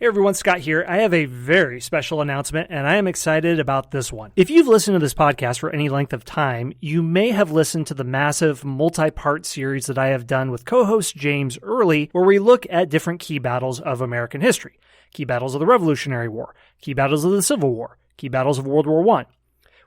Hey everyone, Scott here. I have a very special announcement, and I am excited about this one. If you've listened to this podcast for any length of time, you may have listened to the massive multi-part series that I have done with co-host James Early, where we look at different key battles of American history. Key battles of the Revolutionary War, key battles of the Civil War, key battles of World War I.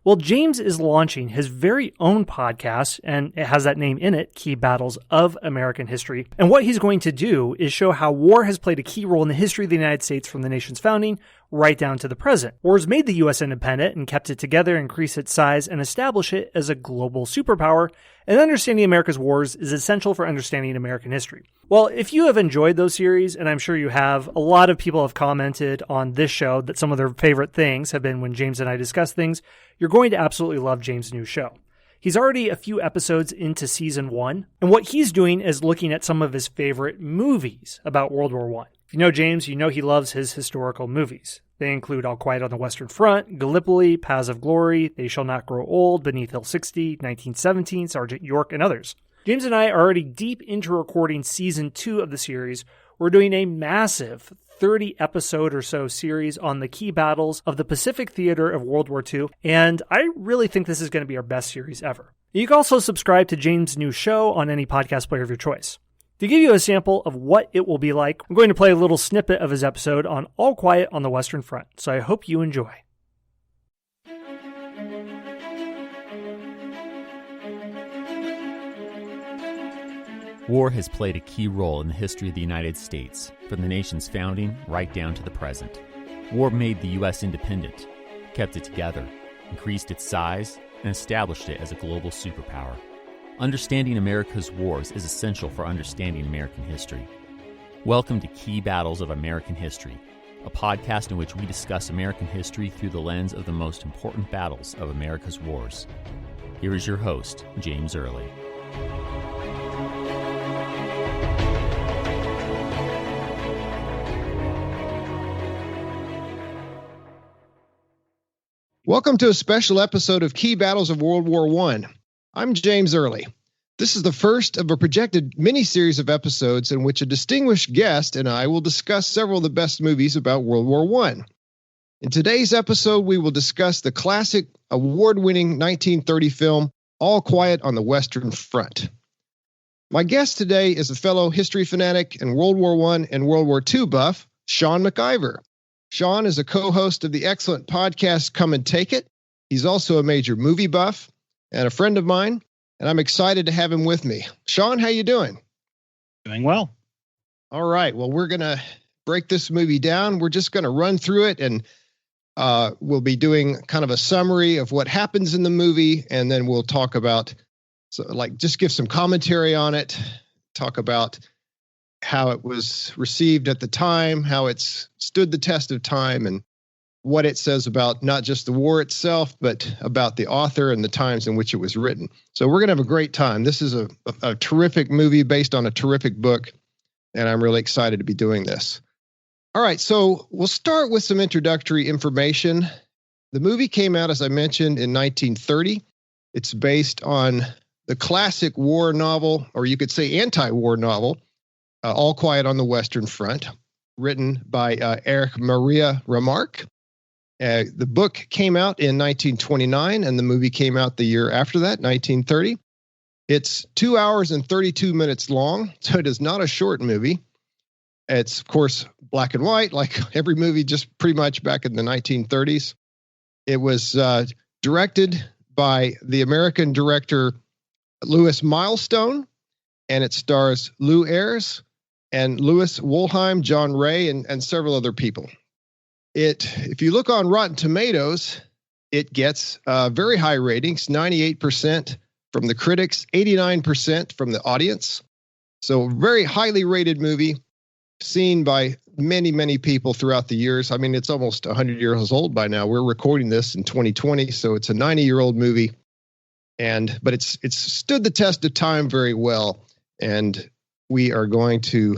Well, James is launching his very own podcast, and it has that name in it, Key Battles of American History. And what he's going to do is show how war has played a key role in the history of the United States from the nation's founding right down to the present. Wars made the U.S. independent and kept it together, increased its size, and established it as a global superpower, and understanding America's wars is essential for understanding American history. Well, if you have enjoyed those series, and I'm sure you have, a lot of people have commented on this show that some of their favorite things have been when James and I discuss things. You're going to absolutely love James' new show. He's already a few episodes into season 1, and what he's doing is looking at some of his favorite movies about World War I. If you know James, you know he loves his historical movies. They include All Quiet on the Western Front, Gallipoli, Paths of Glory, They Shall Not Grow Old, Beneath Hill 60, 1917, Sergeant York, and others. James and I are already deep into recording season 2 of the series. We're doing a massive 30-episode or so series on the key battles of the Pacific theater of World War II, and I really think this is going to be our best series ever. You can also subscribe to James' new show on any podcast player of your choice. To give you a sample of what it will be like, I'm going to play a little snippet of his episode on All Quiet on the Western Front, so I hope you enjoy. War has played a key role in the history of the United States, from the nation's founding right down to the present. War made the U.S. independent, kept it together, increased its size, and established it as a global superpower. Understanding America's wars is essential for understanding American history. Welcome to Key Battles of American History, a podcast in which we discuss American history through the lens of the most important battles of America's wars. Here is your host, James Early. Welcome to a special episode of Key Battles of World War I. I'm James Early. This is the first of a projected mini-series of episodes in which a distinguished guest and I will discuss several of the best movies about World War I. In today's episode, we will discuss the classic, award-winning 1930 film, All Quiet on the Western Front. My guest today is a fellow history fanatic and World War I and World War II buff, Sean McIver. Sean is a co-host of the excellent podcast Come and Take It. He's also a major movie buff and a friend of mine, and I'm excited to have him with me. Sean, how you doing? Doing well. All right. Well, we're going to break this movie down. We're just going to run through it, and we'll be doing kind of a summary of what happens in the movie, and then we'll talk about, just give some commentary on it, talk about how it was received at the time, how it's stood the test of time, and what it says about not just the war itself, but about the author and the times in which it was written. So we're going to have a great time. This is a terrific movie based on a terrific book, and I'm really excited to be doing this. All right, so we'll start with some introductory information. The movie came out, as I mentioned, in 1930. It's based on the classic war novel, or you could say anti-war novel, All Quiet on the Western Front, written by Erich Maria Remarque. The book came out in 1929, and the movie came out the year after that, 1930. It's 2 hours and 32 minutes long, so it is not a short movie. It's, of course, black and white, like every movie just pretty much back in the 1930s. It was directed by the American director Louis Milestone, and it stars Lou Ayres and Louis Wolheim, John Ray, and several other people. If you look on Rotten Tomatoes, it gets very high ratings, 98% from the critics, 89% from the audience. So very highly rated movie, seen by many, many people throughout the years. I mean, it's almost 100 years old by now. We're recording this in 2020, so it's a 90-year-old movie. But it's stood the test of time very well. And we are going to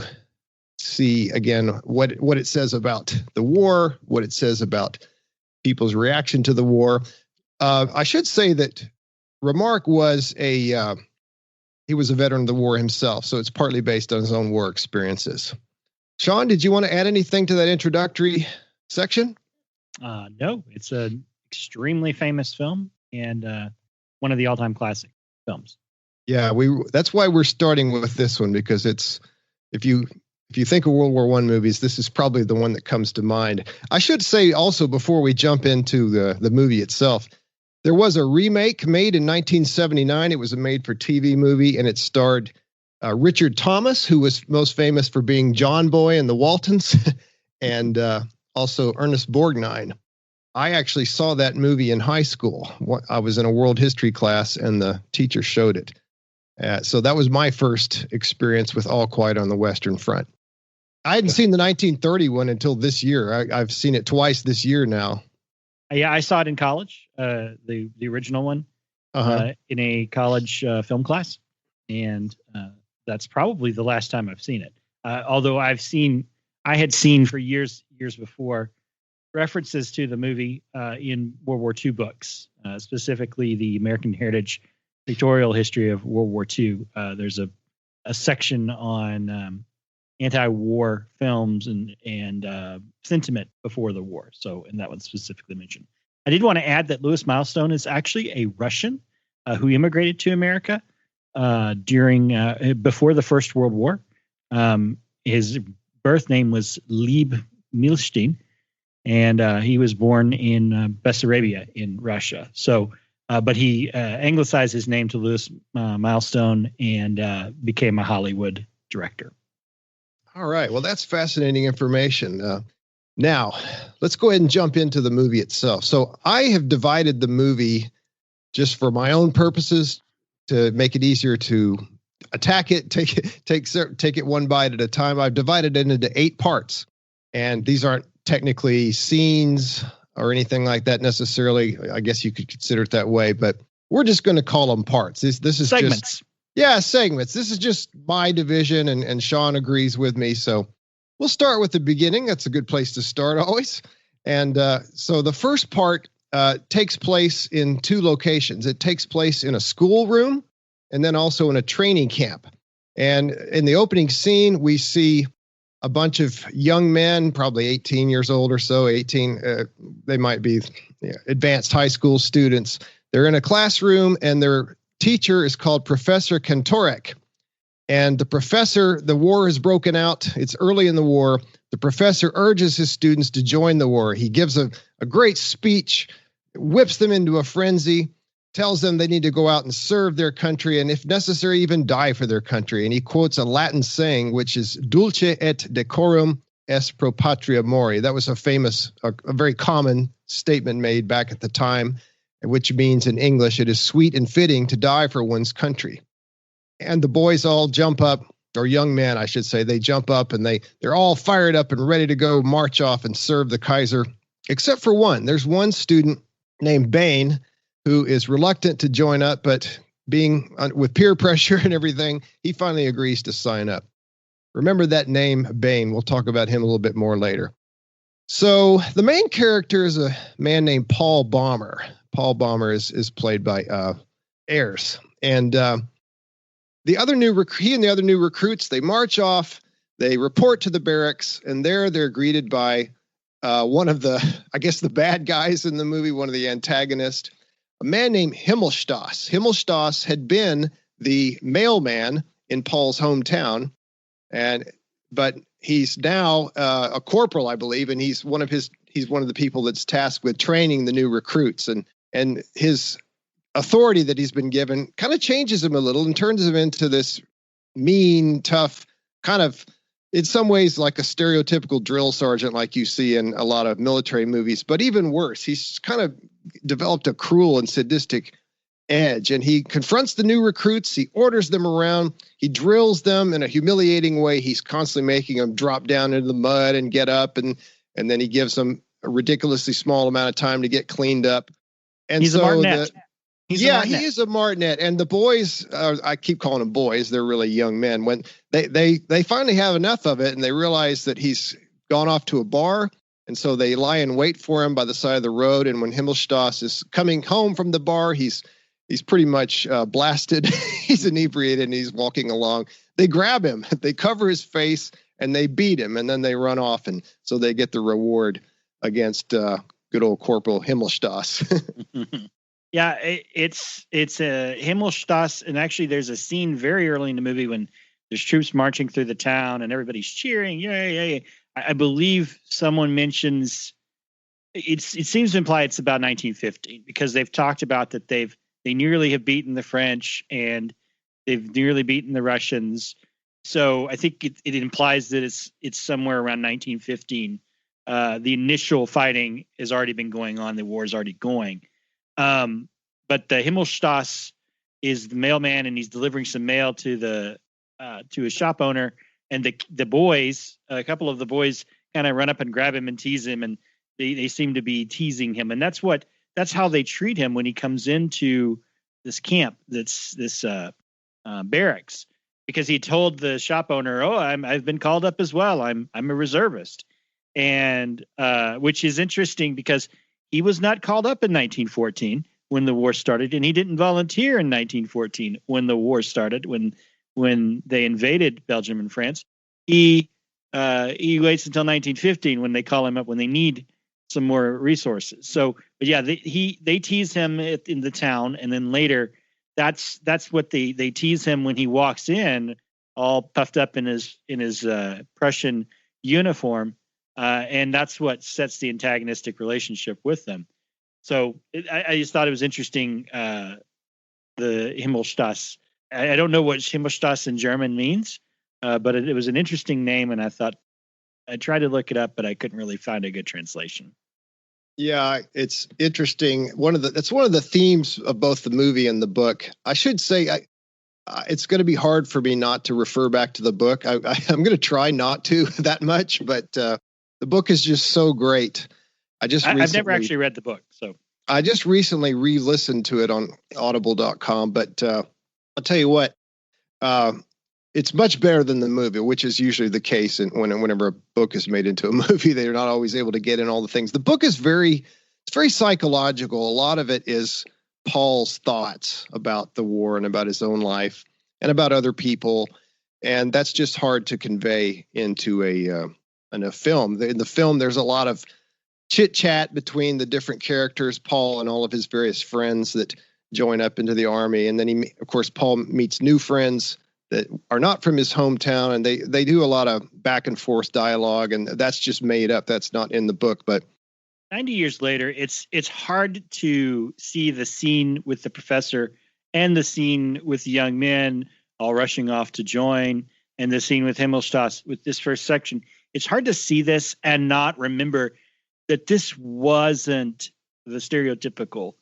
see again what it says about the war, what it says about people's reaction to the war. I should say that Remarque was he was a veteran of the war himself, so it's partly based on his own war experiences. Sean, did you want to add anything to that introductory section? No, it's an extremely famous film and one of the all-time classic films. Yeah, that's why we're starting with this one, because it's if you think of World War I movies, this is probably the one that comes to mind. I should say also, before we jump into the movie itself, there was a remake made in 1979. It was a made-for-TV movie, and it starred Richard Thomas, who was most famous for being John Boy in the Waltons, and also Ernest Borgnine. I actually saw that movie in high school. I was in a world history class, and the teacher showed it. So that was my first experience with All Quiet on the Western Front. I hadn't seen the 1930 one until this year. I've seen it twice this year now. Yeah, I saw it in college, the original one, in a college film class, and that's probably the last time I've seen it. Although I had seen for years before references to the movie in World War II books, specifically the American Heritage Pictorial History of World War II. There's a section on anti-war films and sentiment before the war. And that one's specifically mentioned. I did want to add that Louis Milestone is actually a Russian who immigrated to America before the First World War. His birth name was Leib Milstein, and he was born in Bessarabia in Russia. But he anglicized his name to Louis Milestone and became a Hollywood director. All right. Well, that's fascinating information. Now, let's go ahead and jump into the movie itself. So I have divided the movie just for my own purposes to make it easier to attack it, take it one bite at a time. I've divided it into 8 parts, and these aren't technically scenes or anything like that necessarily. I guess you could consider it that way, but we're just going to call them parts. This is segments. Segments. This is just my division, and Sean agrees with me. So we'll start with the beginning. That's a good place to start always. And so the first part takes place in 2 locations. It takes place in a schoolroom and then also in a training camp. And in the opening scene, we see a bunch of young men, probably 18 years old or so, 18. They might be advanced high school students. They're in a classroom, and their teacher is called Professor Kantorek. And the war has broken out. It's early in the war. The professor urges his students to join the war. He gives a great speech, whips them into a frenzy, tells them they need to go out and serve their country, and if necessary, even die for their country. And he quotes a Latin saying, which is dulce et decorum est pro patria mori. That was a very common statement made back at the time, which means in English, it is sweet and fitting to die for one's country. And the boys all jump up, or young men, I should say, they jump up and they're all fired up and ready to go march off and serve the Kaiser, except for one. There's one student named Bain who is reluctant to join up, but being with peer pressure and everything, he finally agrees to sign up. Remember that name, Bain. We'll talk about him a little bit more later. So the main character is a man named Paul Baumer. Paul Baumer is played by Ayers. And he and the other new recruits, they march off, they report to the barracks, and there they're greeted by one of the bad guys in the movie, one of the antagonists, a man named Himmelstoss. Himmelstoss had been the mailman in Paul's hometown, but he's now a corporal, I believe, and he's one of the people that's tasked with training the new recruits, and his authority that he's been given kind of changes him a little and turns him into this mean, tough, kind of, in some ways, like a stereotypical drill sergeant like you see in a lot of military movies, but even worse, he's kind of developed a cruel and sadistic edge, and he confronts the new recruits. He orders them around. He drills them in a humiliating way. He's constantly making them drop down into the mud and get up, and then he gives them a ridiculously small amount of time to get cleaned up. And he's a martinet. He is a martinet. And the boys, I keep calling them boys, they're really young men. When they finally have enough of it, and they realize that he's gone off to a bar, and so they lie in wait for him by the side of the road. And when Himmelstoss is coming home from the bar, he's pretty much blasted. He's inebriated, and he's walking along. They grab him, they cover his face, and they beat him, and then they run off, and so they get the reward against good old Corporal Himmelstoss. Yeah, it's a Himmelstoss, and actually there's a scene very early in the movie when there's troops marching through the town and everybody's cheering, yay. I believe someone mentions it seems to imply it's about 1915 because they've talked about that they nearly have beaten the French and they've nearly beaten the Russians. So I think it implies that it's somewhere around 1915. The initial fighting has already been going on. The war is already going. But the Himmelstoss is the mailman, and he's delivering some mail to a shop owner. And the boys, a couple of the boys, kind of run up and grab him and tease him, and they seem to be teasing him. And that's how they treat him when he comes into this camp. That's this barracks, because he told the shop owner, "Oh, I've been called up as well. I'm a reservist," and which is interesting because he was not called up in 1914 when the war started, and he didn't volunteer in 1914 when the war started. When they invaded Belgium and France, he waits until 1915 when they call him up when they need some more resources. So, but yeah, they tease him in the town, and then later, that's what they tease him when he walks in, all puffed up in his Prussian uniform, and that's what sets the antagonistic relationship with them. So I just thought it was interesting. The Himmelstoss. I don't know what Himmelstoss in German means, but it was an interesting name, and I tried to look it up, but I couldn't really find a good translation. Yeah, it's interesting. That's one of the themes of both the movie and the book. I should say, it's going to be hard for me not to refer back to the book. I'm going to try not to that much, but the book is just so great. I've never actually read the book, so I just recently re-listened to it on Audible.com. But I'll tell you what, it's much better than the movie, which is usually the case. And whenever a book is made into a movie, they're not always able to get in all the things. The book is very psychological. A lot of it is Paul's thoughts about the war and about his own life and about other people. And that's just hard to convey into a film. In the film, there's a lot of chit chat between the different characters, Paul and all of his various friends that join up into the army. And then Paul meets new friends that are not from his hometown, and they do a lot of back and forth dialogue, and that's just made up. That's not in the book. But 90 years later, it's hard to see the scene with the professor and the scene with the young men all rushing off to join, and the scene with Himmelstoss with this first section. It's hard to see this and not remember that this wasn't the stereotypical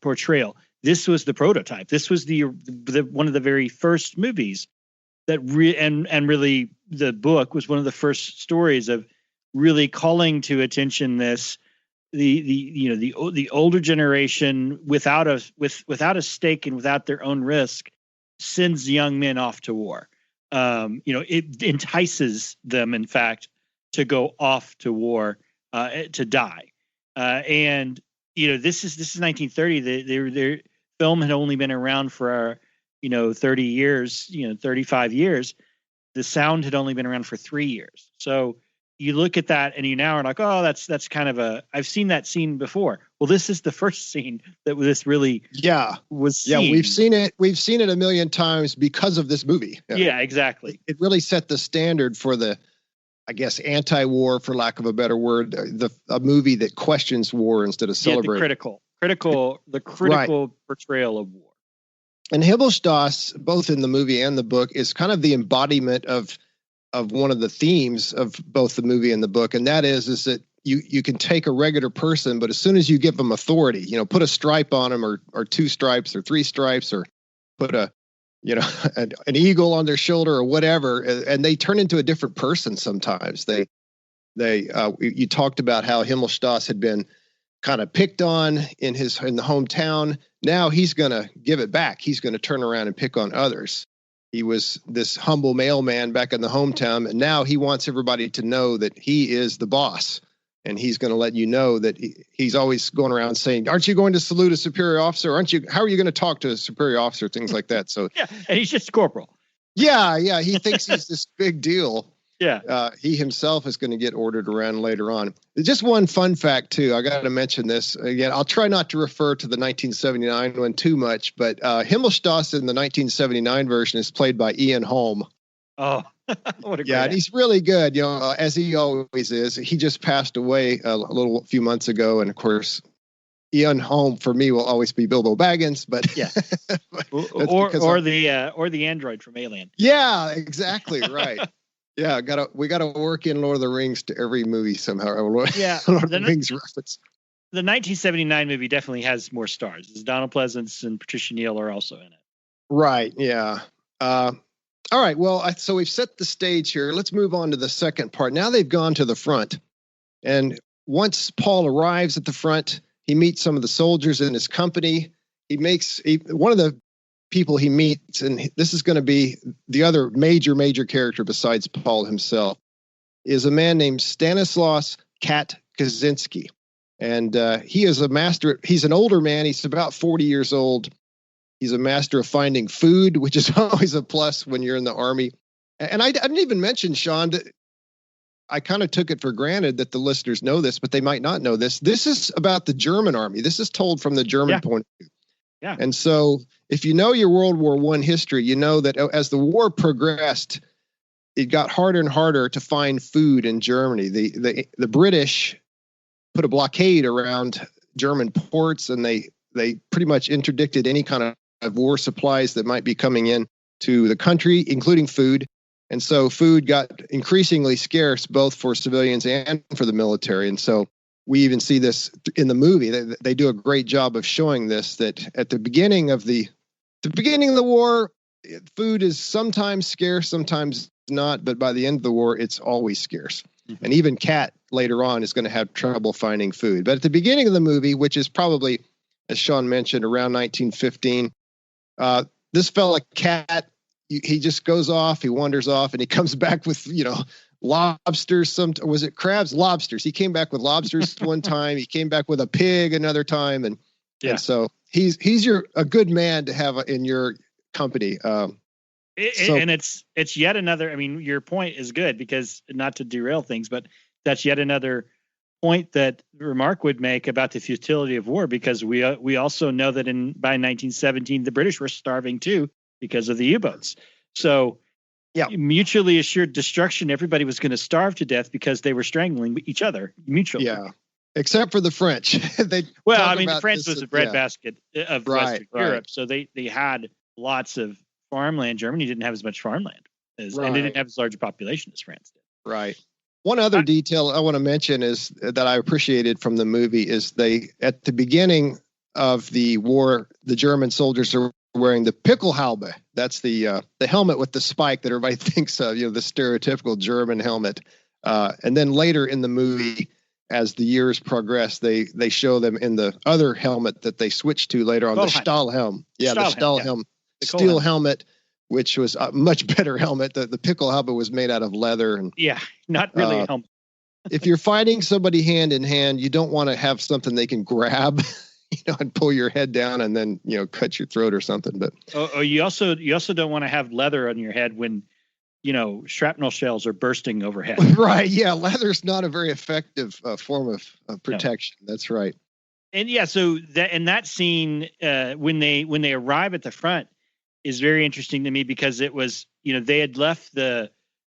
portrayal. This was the prototype. This was the one of the very first movies that really the book was one of the first stories of really calling to attention the older generation without a stake and without their own risk sends young men off to war. It entices them, in fact, to go off to war to die. And this is 1930. Their film had only been around for 30 years, 35 years. The sound had only been around for 3 years. So you look at that and you now are like, oh, that's kind of I've seen that scene before. Well, this is the first scene that this really was seen. Yeah, we've seen it a million times because of this movie. Yeah, exactly. It really set the standard for the, I guess, anti-war, for lack of a better word, a movie that questions war instead of celebrating. The critical portrayal of war. And Himmelstoss, both in the movie and the book, is kind of the embodiment of one of the themes of both the movie and the book, and that is that you can take a regular person, but as soon as you give them authority, put a stripe on them, or 2 stripes or 3 stripes, or put an eagle on their shoulder or whatever, and they turn into a different person. Sometimes you talked about how Himmelstoss had been kind of picked on in the hometown. Now he's going to give it back. He's going to turn around and pick on others. He was this humble mailman back in the hometown, and now he wants everybody to know that he is the boss. And he's going to let you know that he's always going around saying, aren't you going to salute a superior officer? How are you going to talk to a superior officer? Things like that. So yeah, and he's just corporal. Yeah. He thinks he's this big deal. he himself is going to get ordered around later on. Just one fun fact, too. I got to mention this again. I'll try not to refer to the 1979 one too much, but Himmelstoss in the 1979 version is played by Ian Holm. Oh, what a great and he's really good, as he always is. He just passed away a few months ago, and of course, Ian Holm for me will always be Bilbo Baggins, but or the android from Alien. Yeah, exactly right. Yeah, we gotta work in Lord of the Rings to every movie somehow. Yeah, Lord of the Rings reference. The 1979 movie definitely has more stars. Donald Pleasance and Patricia Neal are also in it. Right. Yeah. All right. Well, so we've set the stage here. Let's move on to the second part. Now they've gone to the front, and once Paul arrives at the front, he meets some of the soldiers in his company. One of the people he meets, and this is going to be the other major character besides Paul himself, is a man named Stanislaus Kat Kaczynski. And he is a master. He's an older man. He's about 40 years old. He's a master of finding food, which is always a plus when you're in the army. And I didn't even mention, Sean, I kind of took it for granted that the listeners know this, but they might not know this. This is about the German army. This is told from the German point of view. Yeah. And so if you know your World War I history, you know that as the war progressed, it got harder and harder to find food in Germany. The British put a blockade around German ports, and they pretty much interdicted any kind of war supplies that might be coming in to the country, including food. And so food got increasingly scarce, both for civilians and for the military. And so we even see this in the movie. They do a great job of showing this, that at the beginning of the war, food is sometimes scarce, sometimes not. But by the end of the war, it's always scarce. Mm-hmm. And even Kat later on is going to have trouble finding food. But at the beginning of the movie, which is probably, as Sean mentioned, around 1915, this fella Kat, he just goes off, he wanders off, and he comes back with, lobsters. Was it crabs? Lobsters. He came back with lobsters one time. He came back with a pig another time. And so he's a good man to have in your company. And it's yet another, your point is good, because not to derail things, but that's yet another point that Remark would make about the futility of war, because we also know that by 1917, the British were starving too because of the U-boats. So mutually assured destruction, everybody was going to starve to death because they were strangling each other mutually. Yeah. Except for the French. The French was a breadbasket of Western Europe. So they had lots of farmland. Germany didn't have as much farmland and they didn't have as large a population as France did. Right. One other detail I want to mention is that I appreciated from the movie is at the beginning of the war, the German soldiers are wearing the Pickelhaube. That's the helmet with the spike that everybody thinks of, the stereotypical German helmet. And then later in the movie, as the years progress, they show them in the other helmet that they switched to later on, the Stahlhelm. Yeah, the Stahlhelm, steel helmet, which was a much better helmet. The Pickelhaube was made out of leather. And not really a helmet. If you're fighting somebody hand in hand, you don't want to have something they can grab, and pull your head down and then, cut your throat or something. But you also don't want to have leather on your head when, shrapnel shells are bursting overhead. Right. Yeah. Leather's not a very effective form of protection. No. That's right. And so that scene, when they arrive at the front, is very interesting to me, because it was, they had left the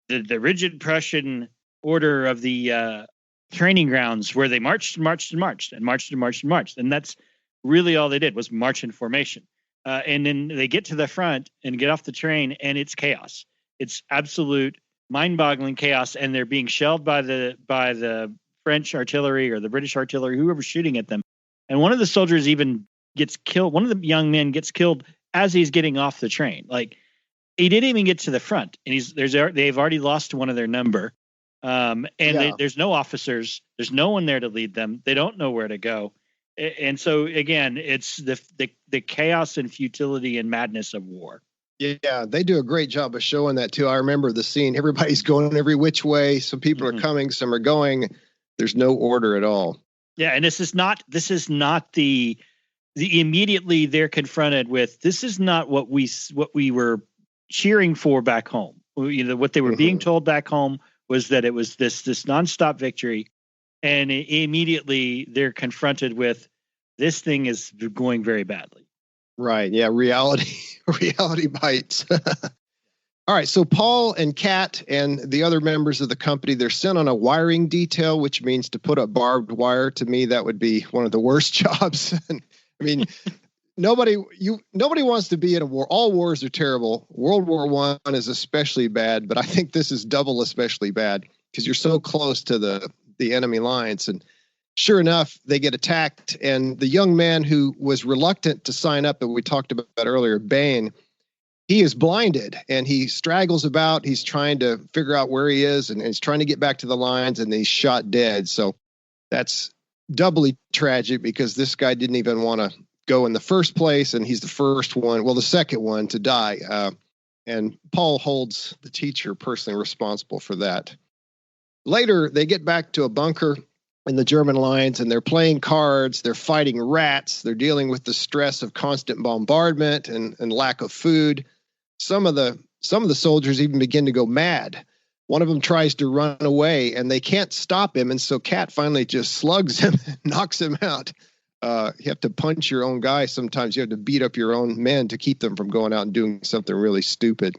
rigid Prussian order of the training grounds where they marched. And that's really all they did, was march in formation. And then they get to the front and get off the train, and it's chaos. It's absolute mind-boggling chaos. And they're being shelled by the French artillery or the British artillery, whoever's shooting at them. And one of the soldiers even gets killed. One of the young men gets killed as he's getting off the train. Like, he didn't even get to the front, and they've already lost one of their number. There's no officers. There's no one there to lead them. They don't know where to go. And so again, it's the chaos and futility and madness of war. Yeah, they do a great job of showing that too. I remember the scene. Everybody's going every which way. Some people are coming, some are going. There's no order at all. Yeah, and this is not the immediately they're confronted with. This is not what we were cheering for back home. What they were being told back home was that it was this nonstop victory, and immediately they're confronted with this thing is going very badly. Right. Yeah. Reality bites. All right. So Paul and Kat and the other members of the company, they're sent on a wiring detail, which means to put up barbed wire. To me, that would be one of the worst jobs. I mean, nobody wants to be in a war. All wars are terrible. World War I is especially bad, but I think this is double especially bad because you're so close to the enemy lines. And sure enough, they get attacked. And the young man who was reluctant to sign up that we talked about earlier, Bane, he is blinded and he straggles about. He's trying to figure out where he is and he's trying to get back to the lines and he's shot dead. So that's doubly tragic because this guy didn't even want to go in the first place. And he's the second one to die. And Paul holds the teacher personally responsible for that. Later, they get back to a bunker in the German lines and they're playing cards. They're fighting rats. They're dealing with the stress of constant bombardment and lack of food. Some of the soldiers even begin to go mad. One of them tries to run away and they can't stop him. And so Kat finally just slugs him, knocks him out. You have to punch your own guy. Sometimes you have to beat up your own men to keep them from going out and doing something really stupid.